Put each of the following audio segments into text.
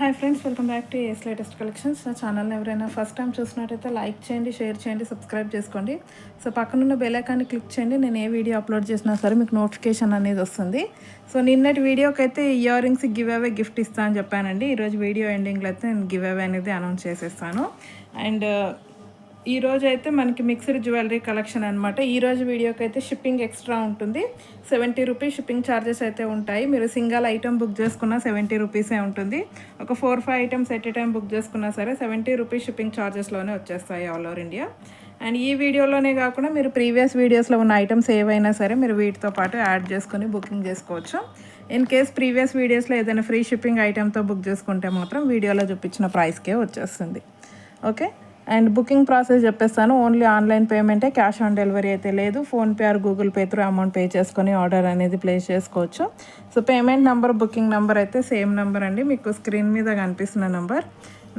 Hi friends, welcome back to Ace latest collections. నా ఛానల్ని ఎవరైనా ఫస్ట్ టైం చూసినట్టయితే లైక్ చేయండి, షేర్ చేయండి, సబ్స్క్రైబ్ చేసుకోండి. సో పక్కనున్న బెల్ ఐకాన్ని క్లిక్ చేయండి. నేను ఏ వీడియో అప్లోడ్ చేసినా సరే మీకు నోటిఫికేషన్ అనేది వస్తుంది. సో నిన్నటి వీడియోకి అయితే ear rings give away gift ఇస్తా అని చెప్పానండి. ఈరోజు వీడియో ఎండింగ్లో అయితే నేను గివ్ అవే అనేది అనౌన్స్ చేసేస్తాను. అండ్ ఈరోజు అయితే మనకి మిక్స్డ్ జ్యువెలరీ కలెక్షన్ అనమాట. ఈరోజు వీడియోకి అయితే షిప్పింగ్ ఎక్స్ట్రా ఉంటుంది. 70 రూపీస్ షిప్పింగ్ ఛార్జెస్ అయితే ఉంటాయి. మీరు సింగల్ ఐటమ్ బుక్ చేసుకున్న 70 రూపీసే ఉంటుంది. ఒక 4-5 items at a time book చేసుకున్నా సరే 70 రూపీస్ షిప్పింగ్ ఛార్జెస్లోనే వచ్చేస్తాయి ఆల్ ఓవర్ ఇండియా. అండ్ ఈ వీడియోలోనే కాకుండా మీరు ప్రీవియస్ వీడియోస్లో ఉన్న ఐటమ్స్ ఏవైనా సరే మీరు వీటితో పాటు యాడ్ చేసుకొని బుకింగ్ చేసుకోవచ్చు. ఇన్ కేస్ ప్రీవియస్ వీడియోస్లో ఏదైనా ఫ్రీ షిప్పింగ్ ఐటమ్తో బుక్ చేసుకుంటే మాత్రం వీడియోలో చూపించిన ప్రైస్కే వచ్చేస్తుంది. ఓకే, అండ్ బుకింగ్ ప్రాసెస్ చెప్పేస్తాను. ఓన్లీ ఆన్లైన్ పేమెంటే, క్యాష్ ఆన్ డెలివరీ అయితే లేదు. PhonePe or Google Pay through amount pay చేసుకొని ఆర్డర్ అనేది ప్లేస్ చేసుకోవచ్చు. So payment number, booking number అయితే సేమ్ నెంబర్ అండి. మీకు స్క్రీన్ మీద కనిపిస్తున్న నెంబర్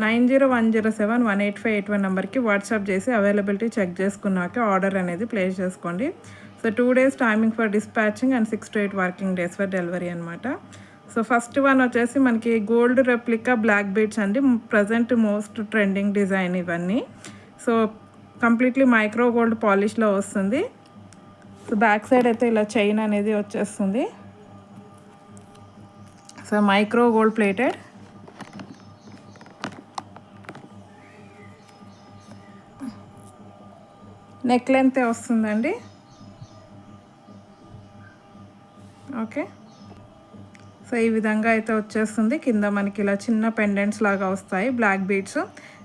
9010718581 నెంబర్కి వాట్సాప్ చేసి అవైలబిలిటీ చెక్ చేసుకున్నాక ఆర్డర్ అనేది ప్లేస్ చేసుకోండి. So 2 days timing for dispatching and 6 to 8 working days for delivery అనమాట. సో ఫస్ట్ వన్ వచ్చేసి మనకి గోల్డ్ రెప్లికా బ్లాక్ బీడ్స్ అండి. ప్రజెంట్ మోస్ట్ ట్రెండింగ్ డిజైన్ ఇవన్నీ. సో కంప్లీట్లీ మైక్రో గోల్డ్ పాలిష్లో వస్తుంది. సో బ్యాక్ సైడ్ అయితే ఇలా చైన్ అనేది వచ్చేస్తుంది. So micro gold plated. Neck length వస్తుందండి. ఓకే, సో ఈ విధంగా అయితే వచ్చేస్తుంది. కింద మనకి ఇలా చిన్న పెండెంట్స్ లాగా వస్తాయి, బ్లాక్ బీడ్స్.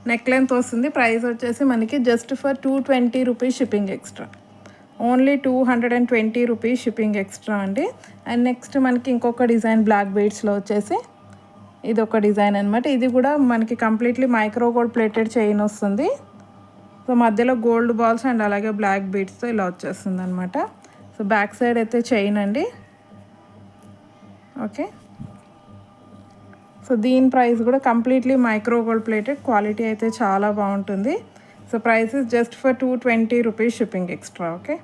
నెక్ లెంత్ వస్తుంది. ప్రైస్ వచ్చేసి మనకి just for 220 rupees shipping extra. Only 220 rupees shipping extra అండి. అండ్ నెక్స్ట్ మనకి ఇంకొక డిజైన్ బ్లాక్ బీడ్స్లో వచ్చేసి ఇది ఒక డిజైన్ అనమాట. ఇది కూడా మనకి completely micro gold plated chain వస్తుంది. సో మధ్యలో గోల్డ్ బాల్స్ అండ్ అలాగే బ్లాక్ బీడ్స్తో ఇలా వచ్చేస్తుంది అనమాట. సో బ్యాక్ సైడ్ అయితే చైన్ అండి. ఓకే, సో దీని ప్రైస్ కూడా completely micro gold plated, quality అయితే చాలా బాగుంటుంది. So price is just for 220 rupees shipping extra. Okay,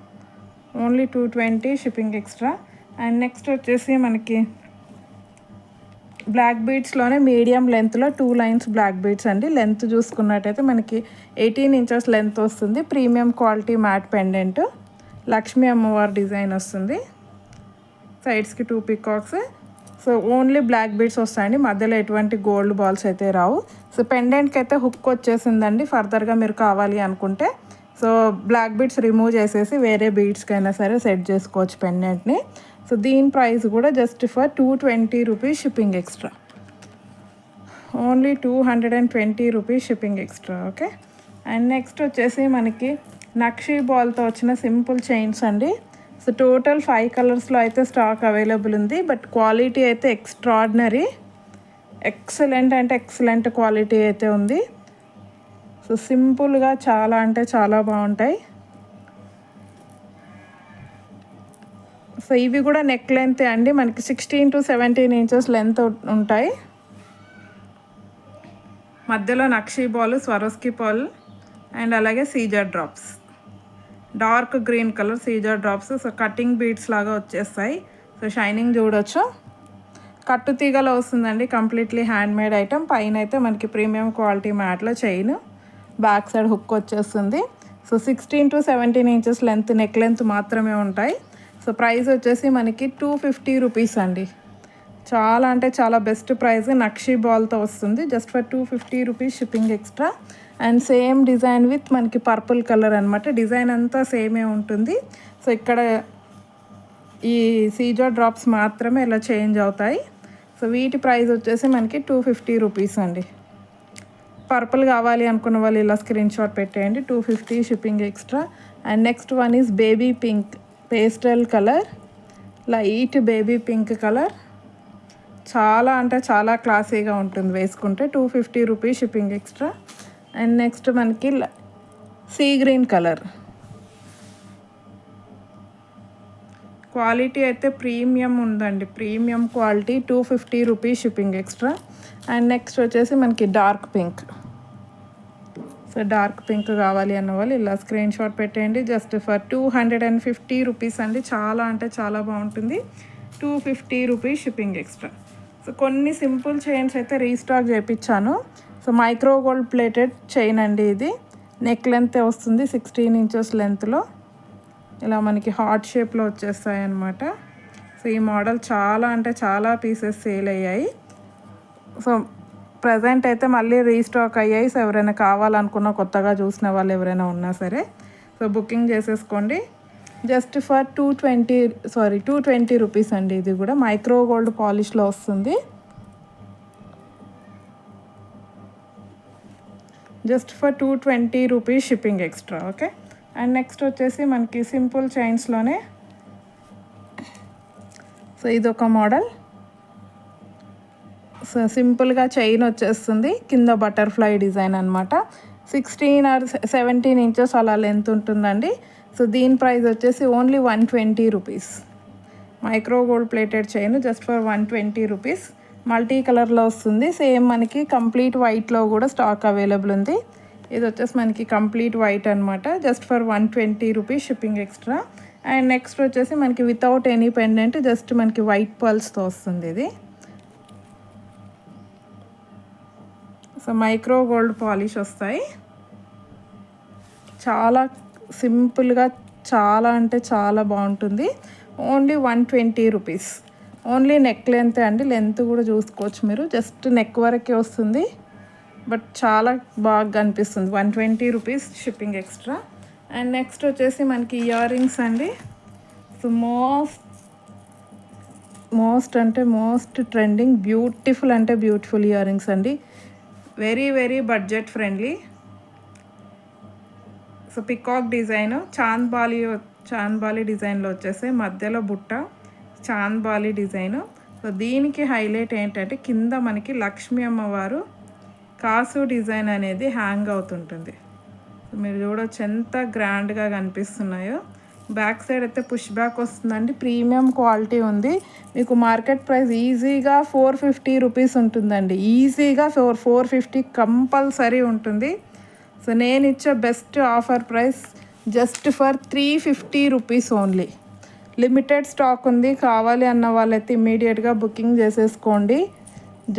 only 220 shipping extra. And next వచ్చేసి మనకి బ్లాక్ బీడ్స్లోనే మీడియం లెంత్లో 2 lines బ్లాక్ బీడ్స్ అండి. లెంత్ చూసుకున్నట్టయితే మనకి 18 inches లెంత్ వస్తుంది. Premium quality matte pendant, Lakshmi అమ్మవారి డిజైన్ వస్తుంది. సైడ్స్కి 2 peacocks. So only black beads వస్తాయండి. మధ్యలో ఎటువంటి గోల్డ్ బాల్స్ అయితే రావు. సో పెండెంట్కి అయితే హుక్ వచ్చేసిందండి. ఫర్దర్గా మీరు కావాలి అనుకుంటే సో బ్లాక్ బీడ్స్ రిమూవ్ చేసేసి వేరే బీడ్స్కైనా సరే సెట్ చేసుకోవచ్చు పెండెంట్ని. సో దీని ప్రైస్ కూడా just for 220 rupees shipping extra. Only 220 rupees shipping extra. Okay, and next వచ్చేసి మనకి నక్షీ బాల్తో వచ్చిన సింపుల్ చైన్స్ అండి. సో టోటల్ 5 కలర్స్లో అయితే స్టాక్ అవైలబుల్ ఉంది. బట్ క్వాలిటీ అయితే ఎక్స్ట్రాడినరీ, ఎక్సలెంట్ అంటే ఎక్సలెంట్ క్వాలిటీ అయితే ఉంది. సో సింపుల్గా చాలా అంటే చాలా బాగుంటాయి. సో ఇవి కూడా నెక్ లెంత్ అండి. మనకి 16 to 17 inches లెంత్ ఉంటాయి. మధ్యలో నక్షీ బాల్, స్వరోస్కి బాల్ అండ్ అలాగే సీజర్ డ్రాప్స్, డార్క్ గ్రీన్ కలర్ సీజర్ డ్రాప్స్. సో కటింగ్ బీడ్స్ లాగా వచ్చేస్తాయి. సో షైనింగ్ చూడొచ్చు. కట్టు తీగలో వస్తుందండి. Completely handmade item. పైన అయితే మనకి ప్రీమియం క్వాలిటీ మ్యాట్లో చైన్, బ్యాక్ సైడ్ హుక్ వచ్చేస్తుంది. So 16 to 17 inches length, neck length మాత్రమే ఉంటాయి. సో ప్రైస్ వచ్చేసి మనకి 250 రూపీస్ అండి. చాలా అంటే చాలా బెస్ట్ ప్రైస్. నక్షీ బాల్తో వస్తుంది. Just for 250 rupees shipping extra. And same design with మనకి పర్పుల్ కలర్ అనమాట. డిజైన్ అంతా సేమే ఉంటుంది. సో ఇక్కడ ఈ సీజర్ డ్రాప్స్ మాత్రమే ఇలా చేంజ్ అవుతాయి. సో వీటి ప్రైస్ వచ్చేసి మనకి 250 రూపీస్ అండి. పర్పుల్ కావాలి అనుకున్న వాళ్ళు ఇలా స్క్రీన్ షాట్ పెట్టేయండి. 250 shipping extra. And next one is baby pink pastel colour, light baby pink colour. చాలా అంటే చాలా క్లాసీగా ఉంటుంది వేసుకుంటే. 250 rupees shipping extra. And next మనకి సీ గ్రీన్ కలర్. క్వాలిటీ అయితే ప్రీమియం ఉందండి, premium quality. 250 rupees shipping extra. And next వచ్చేసి మనకి dark pink. So dark pink కావాలి అన్న వాళ్ళు ఇలా స్క్రీన్ షాట్ పెట్టేయండి. జస్ట్ ఫర్ 250 రూపీస్ అండి. చాలా అంటే చాలా బాగుంటుంది. 250 రూపీస్ షిప్పింగ్ ఎక్స్ట్రా. సో కొన్ని సింపుల్ చైన్స్ అయితే రీస్టాక్ చేయించాను. So micro gold plated chain అండి ఇది. నెక్ లెంత్ వస్తుంది 16 ఇంచెస్ లెంత్లో. ఇలా మనకి హార్ట్ షేప్లో వచ్చేస్తాయి అన్నమాట. సో ఈ మోడల్ చాలా అంటే చాలా పీసెస్ సేల్ అయ్యాయి. సో ప్రజెంట్ అయితే మళ్ళీ రీస్టాక్ అయ్యాయి. సో ఎవరైనా కావాలనుకున్న కొత్తగా చూసిన వాళ్ళు ఎవరైనా ఉన్నా సరే సో బుకింగ్ చేసేసుకోండి. జస్ట్ ఫర్ 220 రూపీస్ అండి. ఇది కూడా మైక్రో గోల్డ్ పాలిష్లో వస్తుంది. Just for 220 rupees shipping extra. Okay. And next వచ్చేసి మనకి సింపుల్ చైన్స్లోనే సో ఇదొక మోడల్. సో సింపుల్గా చైన్ వచ్చేస్తుంది, కింద బటర్ఫ్లై డిజైన్ అనమాట. 16 or 17 ఇంచెస్ అలా లెంత్ ఉంటుందండి. సో దీని ప్రైస్ వచ్చేసి only 120 rupees. Micro gold plated chain just for 120 rupees. Multi కలర్లో వస్తుంది. సేమ్ మనకి కంప్లీట్ వైట్లో కూడా స్టాక్ అవైలబుల్ ఉంది. ఇది వచ్చేసి మనకి కంప్లీట్ వైట్ అనమాట. Just for 120 rupees shipping extra. And next వచ్చేసి మనకి వితౌట్ ఎనీ పెండెంట్ జస్ట్ మనకి వైట్ పర్ల్స్తో వస్తుంది ఇది. సో మైక్రో గోల్డ్ పాలిష్ వస్తాయి. చాలా సింపుల్గా చాలా అంటే చాలా బాగుంటుంది. Only 120 rupees. Only neck length అండి. లెంత్ కూడా చూసుకోవచ్చు మీరు. జస్ట్ నెక్ వరకే వస్తుంది, బట్ చాలా బాగా కనిపిస్తుంది. 120 rupees shipping extra. And next వచ్చేసి మనకి ఇయర్ రింగ్స్ అండి. సో మోస్ట్ అంటే మోస్ట్ ట్రెండింగ్ బ్యూటిఫుల్ అంటే బ్యూటిఫుల్ ఇయర్ రింగ్స్ అండి. Very very budget friendly. So peacock design chandbali డిజైన్లో వచ్చేసి మధ్యలో బుట్ట చాంద్బాలి డిజైను. సో దీనికి హైలైట్ ఏంటంటే కింద మనకి లక్ష్మీ అమ్మవారు కాసు డిజైన్ అనేది హ్యాంగ్ అవుతుంటుంది. సో మీరు చూడవచ్చు ఎంత గ్రాండ్గా కనిపిస్తున్నాయో. బ్యాక్ సైడ్ అయితే పుష్ బ్యాక్ వస్తుందండి. ప్రీమియం క్వాలిటీ ఉంది. మీకు మార్కెట్ ప్రైస్ ఈజీగా 450 రూపీస్ ఉంటుందండి. ఈజీగా 450 కంపల్సరీ ఉంటుంది. సో నేను ఇచ్చే best offer price just for 350 rupees only. Limited stock ఉంది. కావాలి అన్న వాళ్ళైతే ఇమ్మీడియట్గా బుకింగ్ చేసేసుకోండి.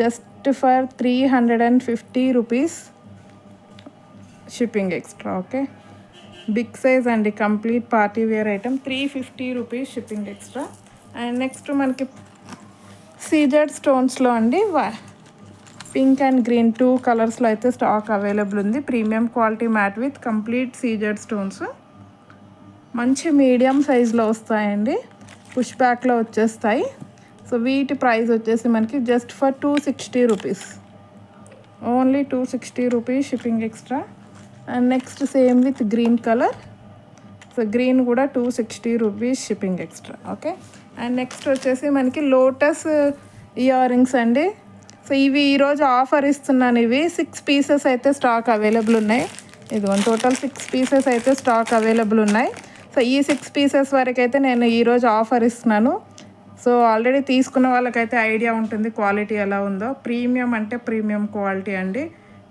Just for 350 rupees shipping extra. Okay. Big size అండి, complete party wear item. 350 rupees shipping extra. And next మనకి సీజెడ్ స్టోన్స్లో అండి పింక్ అండ్ గ్రీన్ 2 కలర్స్లో అయితే స్టాక్ అవైలబుల్ ఉంది. Premium quality matte with complete CZ stones. మంచి medium సైజులో వస్తాయండి. పుష్ బ్యాక్లో వచ్చేస్తాయి. సో వీటి ప్రైస్ వచ్చేసి మనకి just for 260 rupees. Only 260 rupees shipping extra. And next same with green colour. So green కూడా 260 rupees shipping extra. Okay. And next వచ్చేసి మనకి లోటస్ ఇయర్ రింగ్స్ అండి. సో ఇవి ఈరోజు ఆఫర్ ఇస్తున్నాను. ఇవి 6 పీసెస్ అయితే స్టాక్ అవైలబుల్ ఉన్నాయి. ఇదిగోండి టోటల్ 6 పీసెస్ అయితే స్టాక్ అవైలబుల్ ఉన్నాయి. సో ఈ 6 పీసెస్ వరకు అయితే నేను ఈరోజు ఆఫర్ ఇస్తున్నాను. సో ఆల్రెడీ తీసుకున్న వాళ్ళకైతే ఐడియా ఉంటుంది క్వాలిటీ ఎలా ఉందో. ప్రీమియం అంటే ప్రీమియం క్వాలిటీ అండి.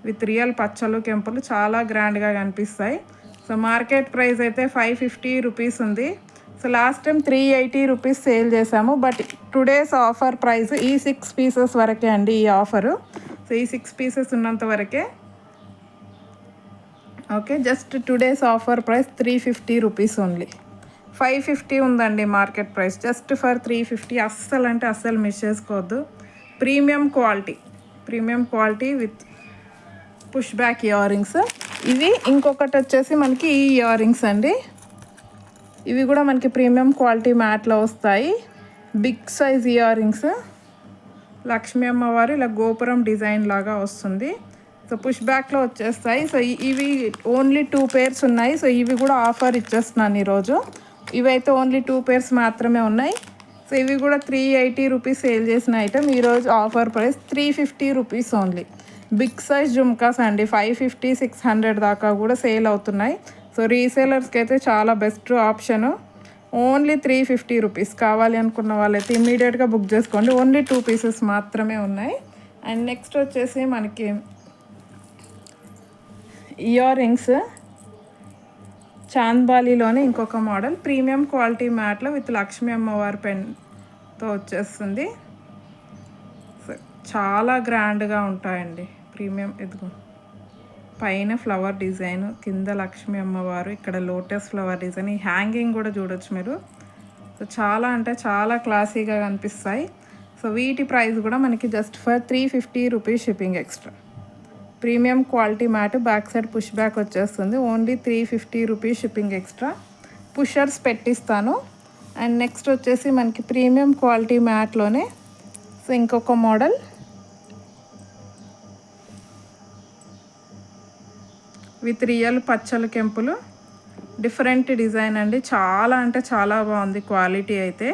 విత్ రియల్ పచ్చలు కెంపులు చాలా గ్రాండ్గా కనిపిస్తాయి. సో మార్కెట్ ప్రైస్ అయితే 550 రూపీస్ ఉంది. So last time 380 rupees sale చేసాము. బట్ టుడేస్ ఆఫర్ ప్రైస్ ఈ 6 పీసెస్ వరకే అండి ఈ ఆఫరు. సో ఈ 6 పీసెస్ ఉన్నంత వరకే. Okay. Just today's offer price 350 rupees only. 550 ఉందండి మార్కెట్ ప్రైస్. Just for 350. అస్సలు అంటే అస్సలు మిస్ చేసుకోవద్దు. Premium quality with push back ear rings. ఇవి ఇంకొకటి వచ్చేసి మనకి ఈ ఇయర్ రింగ్స్ అండి. ఇవి కూడా మనకి ప్రీమియం క్వాలిటీ మ్యాట్లో వస్తాయి. Big size earrings. Lakshmi అమ్మవారు ఇలా గోపురం డిజైన్ లాగా వస్తుంది. సో పుష్ బ్యాక్లో వచ్చేస్తాయి. సో ఇవి ఓన్లీ 2 పేర్స్ ఉన్నాయి. సో ఇవి కూడా ఆఫర్ ఇచ్చేస్తున్నాను ఈరోజు. ఇవైతే ఓన్లీ 2 పేర్స్ మాత్రమే ఉన్నాయి. సో ఇవి కూడా 380 రూపీస్ సేల్ చేసిన ఐటమ్. ఈరోజు offer price 350 rupees only. Big size jhumkas అండి. 550, 600 దాకా కూడా సేల్ అవుతున్నాయి. సో రీసేలర్స్కి అయితే చాలా బెస్ట్ ఆప్షను. Only 350 rupees. కావాలి అనుకున్న వాళ్ళైతే ఇమ్మీడియట్గా బుక్ చేసుకోండి. ఓన్లీ 2 పీసెస్ మాత్రమే ఉన్నాయి. అండ్ నెక్స్ట్ వచ్చేసి మనకి ఇయర్ రింగ్స్ చాంద్బాలిలోనే ఇంకొక మోడల్. ప్రీమియం క్వాలిటీ మ్యాట్లో విత్ లక్ష్మీ అమ్మవారి పెన్తో వచ్చేస్తుంది. సో చాలా గ్రాండ్గా ఉంటాయండి. ప్రీమియం ఎదుగు పైన ఫ్లవర్ డిజైన్, కింద లక్ష్మీ అమ్మవారు, ఇక్కడ లోటస్ ఫ్లవర్ డిజైన్, ఈ హ్యాంగింగ్ కూడా చూడొచ్చు మీరు. సో చాలా అంటే చాలా క్లాసీగా కనిపిస్తాయి. సో వీటి ప్రైస్ కూడా మనకి just for 350 rupees shipping extra. Premium quality matte, back side push back వచ్చేస్తుంది. Only 350 rupees shipping extra. Pushers పెట్టిస్తాను. అండ్ నెక్స్ట్ వచ్చేసి మనకి ప్రీమియం క్వాలిటీ మ్యాట్లోనే సో ఇంకొక మోడల్ విత్ రియల్ పచ్చల కెంపులు, డిఫరెంట్ డిజైన్ అండి. చాలా అంటే చాలా బాగుంది క్వాలిటీ అయితే.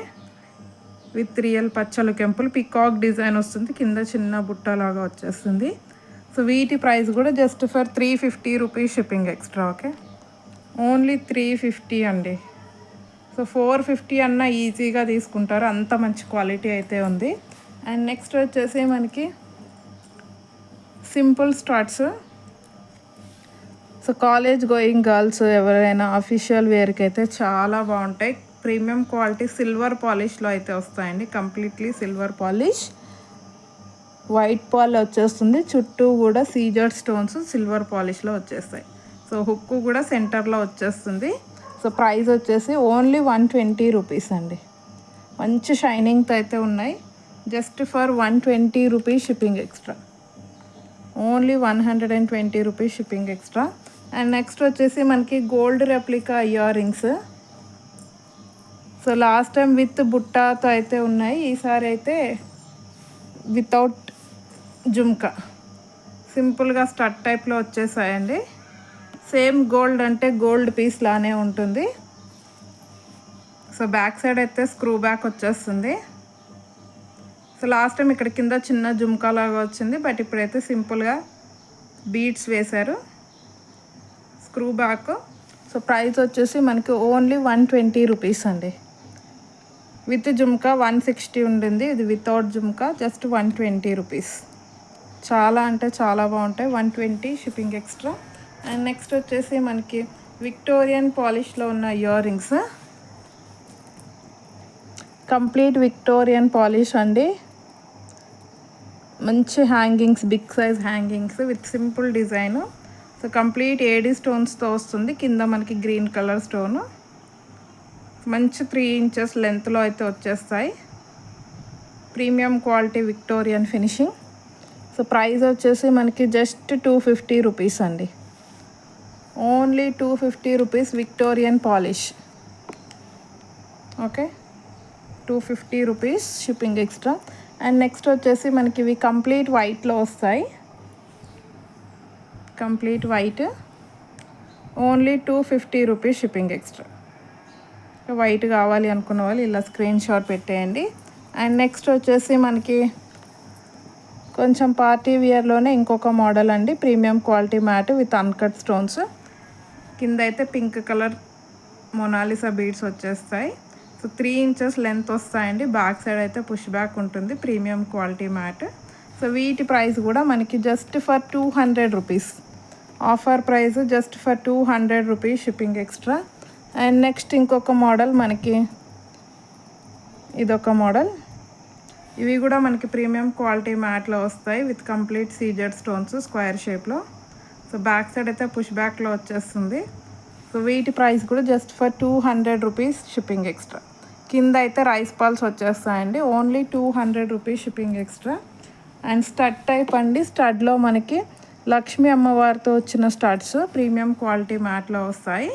విత్ రియల్ పచ్చల కెంపులు, పికాక్ డిజైన్ వస్తుంది, కింద చిన్న బుట్టలాగా వచ్చేస్తుంది. సో వీటి ప్రైస్ కూడా just for 350 rupees shipping extra. Okay, only 350 అండి. సో 450 అన్న ఈజీగా తీసుకుంటారు, అంత మంచి క్వాలిటీ అయితే ఉంది. అండ్ నెక్స్ట్ వచ్చేసి మనకి simple starts. So college going girls ఎవరైనా అఫీషియల్ వేర్కి అయితే చాలా బాగుంటాయి. ప్రీమియం క్వాలిటీ సిల్వర్ పాలిష్లో అయితే వస్తాయండి. Completely silver polish, white Paul వచ్చేస్తుంది. చుట్టూ కూడా సీజర్ స్టోన్స్ సిల్వర్ పాలిష్లో వచ్చేస్తాయి. సో హుక్కు కూడా సెంటర్లో వచ్చేస్తుంది. సో ప్రైస్ వచ్చేసి ఓన్లీ 120 రూపీస్ అండి. మంచి షైనింగ్తో అయితే ఉన్నాయి. Just for 120 rupees shipping extra. Only 120 rupees shipping extra. And next వచ్చేసి మనకి gold replica earrings. So last time with బుట్టాతో అయితే ఉన్నాయి, ఈసారి అయితే వితౌట్ జుమ్కా, సింపుల్గా స్టడ్ టైప్లో వచ్చేసాయండి. సేమ్ గోల్డ్ అంటే గోల్డ్ పీస్ లానే ఉంటుంది. సో బ్యాక్ సైడ్ అయితే స్క్రూ బ్యాక్ వచ్చేస్తుంది. సో లాస్ట్ టైం ఇక్కడ కింద చిన్న జుమ్కా లాగా వచ్చింది, బట్ ఇప్పుడైతే సింపుల్గా బీడ్స్ వేశారు, స్క్రూ బ్యాక్. సో ప్రైస్ వచ్చేసి మనకి ఓన్లీ 120 రూపీస్ అండి. విత్ జుమ్కా 160 ఉండింది, ఇది వితౌట్ జుమ్కా జస్ట్ 120 రూపీస్. చాలా అంటే చాలా బాగుంటాయి. 120 షిప్పింగ్ ఎక్స్ట్రా. అండ్ నెక్స్ట్ వచ్చేసి మనకి విక్టోరియన్ పాలిష్లో ఉన్న earrings, complete Victorian polish అండి. మంచి hangings, big size hangings with simple design. So complete AD స్టోన్స్తో వస్తుంది. కింద మనకి గ్రీన్ కలర్ స్టోను, మంచి 3 ఇంచెస్ లెంత్లో అయితే వచ్చేస్తాయి. Premium quality Victorian finishing. So price వచ్చేసి మనకి జస్ట్ 250 రూపీస్ అండి. Only 250 rupees Victorian polish. Okay, 250 rupees shipping extra. And next వచ్చేసి మనకి ఇవి కంప్లీట్ వైట్లో వస్తాయి. Complete white, only 250 rupees shipping extra. White కావాలి అనుకున్న వాళ్ళు ఇలా స్క్రీన్ షాట్ పెట్టేయండి. అండ్ నెక్స్ట్ వచ్చేసి మనకి కొంచెం పార్టీ వియర్లోనే ఇంకొక మోడల్ అండి. Premium quality matte with uncut stones. కింద అయితే పింక్ కలర్ మొనాలిసా బీడ్స్ వచ్చేస్తాయి. సో 3 ఇంచెస్ లెంత్ వస్తాయండి. బ్యాక్ సైడ్ అయితే పుష్ బ్యాక్ ఉంటుంది. Premium quality mat. సో వీటి ప్రైస్ కూడా మనకి just for 200 rupees. Offer price just for 200 rupees shipping extra. And next ఇంకొక మోడల్ మనకి ఇదొక మోడల్. ఇవి కూడా మనకి ప్రీమియం క్వాలిటీ మ్యాట్లో వస్తాయి with complete CZ stones square షేప్లో. సో బ్యాక్ సైడ్ అయితే పుష్ బ్యాక్లో వచ్చేస్తుంది. సో వీటి ప్రైస్ కూడా just for 200 rupees shipping extra. కింద అయితే రైస్ పాల్స్ వచ్చేస్తాయండి. Only 200 rupees shipping extra. And stud type అండి. స్టడ్లో మనకి లక్ష్మీ అమ్మవారితో వచ్చిన స్టడ్స్ ప్రీమియం క్వాలిటీ మ్యాట్లో వస్తాయి.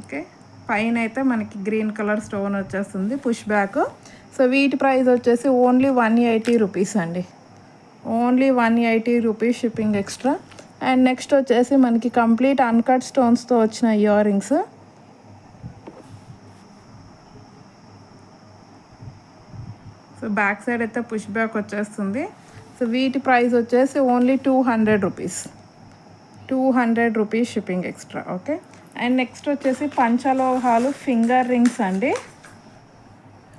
ఓకే, పైన అయితే మనకి గ్రీన్ కలర్ స్టోన్ వచ్చేస్తుంది, పుష్ బ్యాక్. సో వీటి ప్రైస్ వచ్చేసి ఓన్లీ 180 రూపీస్ అండి. Only 180 rupees shipping extra. And next వచ్చేసి మనకి కంప్లీట్ అన్కట్ స్టోన్స్తో వచ్చిన ear rings. So back side అయితే పుష్ బ్యాక్ వచ్చేస్తుంది. సో వీటి ప్రైస్ వచ్చేసి only 200 rupees. 200 rupees shipping extra. Okay, and next వచ్చేసి పంచలోహాలు ఫింగర్ రింగ్స్ అండి.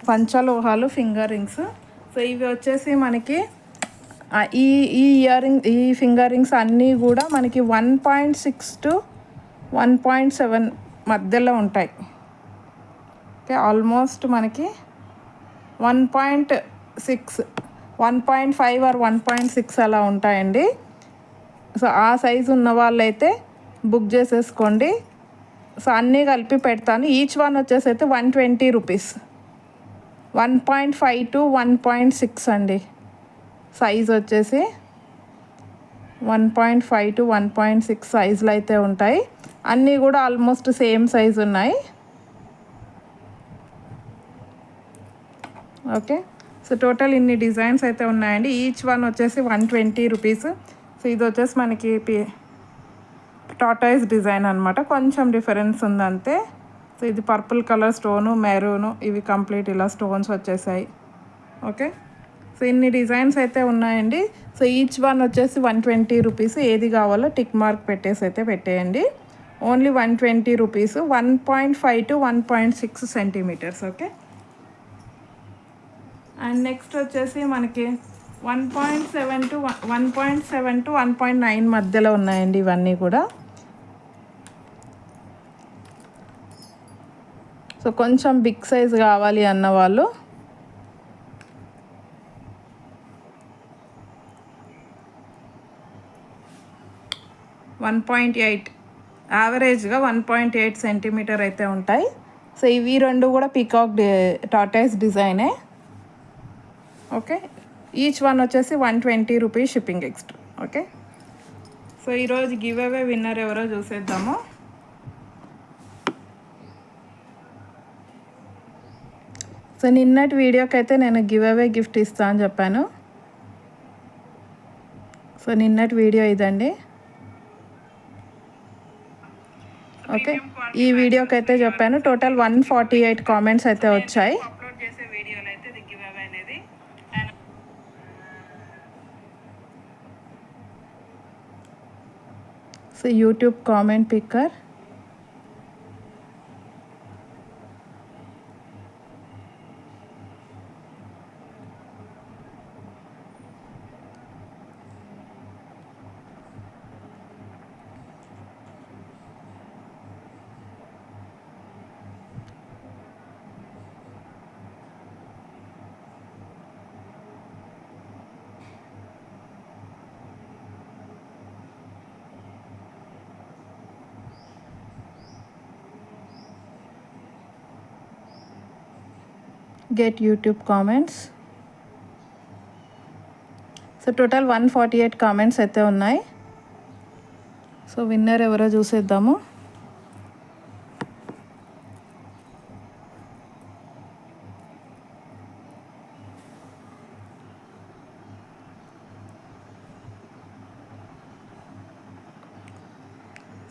పంచలోహాలు ఫింగర్ రింగ్స్. సో ఇవి వచ్చేసి మనకి ఈ ఇయర్ రింగ్, ఈ ఫింగర్ రింగ్స్ అన్నీ కూడా మనకి 1.6 to 1.7 మధ్యలో ఉంటాయి. ఓకే, ఆల్మోస్ట్ మనకి 1.6, 1.5 ఆర్ 1.6 అలా ఉంటాయండి. సో ఆ సైజు ఉన్న వాళ్ళైతే బుక్ చేసేసుకోండి. సో అన్నీ కలిపి పెడతాను. ఈచ్ వన్ వచ్చేసి అయితే 120 రూపీస్. 1.5 to 1.6 అండి సైజ్ వచ్చేసి. 1.5 to 1.6 సైజులు అయితే ఉంటాయి. అన్నీ కూడా ఆల్మోస్ట్ సేమ్ సైజ్ ఉన్నాయి. ఓకే, సో టోటల్ ఇన్ని డిజైన్స్ అయితే ఉన్నాయండి. ఈచ్ వన్ వచ్చేసి 120 రూపీస్. సో ఇది వచ్చేసి మనకి టాటాయిస్ డిజైన్ అనమాట, కొంచెం డిఫరెన్స్ ఉంది అంతే. సో ఇది పర్పుల్ కలర్ స్టోను, మెరూను, ఇవి కంప్లీట్ ఇలా స్టోన్స్ వచ్చేసాయి. ఓకే, సో ఇన్ని డిజైన్స్ అయితే ఉన్నాయండి. సో ఈచ్ వన్ వచ్చేసి 120 రూపీస్. ఏది కావాలో టిక్ మార్క్ పెట్టేసి అయితే పెట్టేయండి. Only 120 rupees. 1.5 to 1.6 centimetres. Okay, and next వచ్చేసి మనకి 1.7 to 1.9 మధ్యలో ఉన్నాయండి ఇవన్నీ కూడా. సో కొంచెం బిగ్ సైజ్ కావాలి అన్న వాళ్ళు 1.8, యావరేజ్గా 1.8 సెంటీమీటర్ అయితే ఉంటాయి. సో ఇవి రెండు కూడా పీకాక్ టాటాయిస్ డిజైనే. ఓకే, ఈచ్ వన్ వచ్చేసి 120 rupees shipping extra. Okay, so ఈరోజు గివ్ అవే విన్నర్ ఎవరో చూసేద్దాము. సో నిన్నటి వీడియోకి అయితే నేను గివ్ అవే గిఫ్ట్ ఇస్తా అని చెప్పాను. సో నిన్నటి వీడియో ఇదండి. ఓకే, ఈ వీడియోకి అయితే చెప్పాను. టోటల్ 148 కామెంట్స్ అయితే వచ్చాయి. So YouTube comment picker. Get YouTube comments. So total 148 comments అయితే ఉన్నాయి. సో విన్నర్ ఎవరో చూసేద్దాము.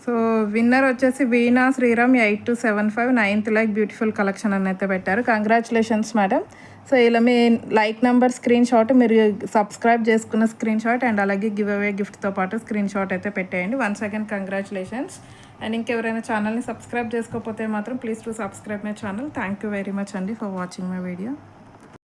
సో విన్నర్ వచ్చేసి Veena Sriram 8275 9th like beautiful collection అని అయితే పెట్టారు. Congratulations madam. సో ఇలా మీ లైక్ నెంబర్ స్క్రీన్ షాట్, మీరు సబ్స్క్రైబ్ చేసుకున్న స్క్రీన్ షాట్ అండ్ అలాగే గివ్ అవే గిఫ్ట్తో పాటు స్క్రీన్ షాట్ అయితే పెట్టేయండి. Once again congratulations. అండ్ ఇంకెవరైనా ఛానల్ని సబ్స్క్రైబ్ చేసుకోకపోతే మాత్రం please to subscribe my channel. Thank you very much అండి ఫర్ వాచింగ్ మై వీడియో.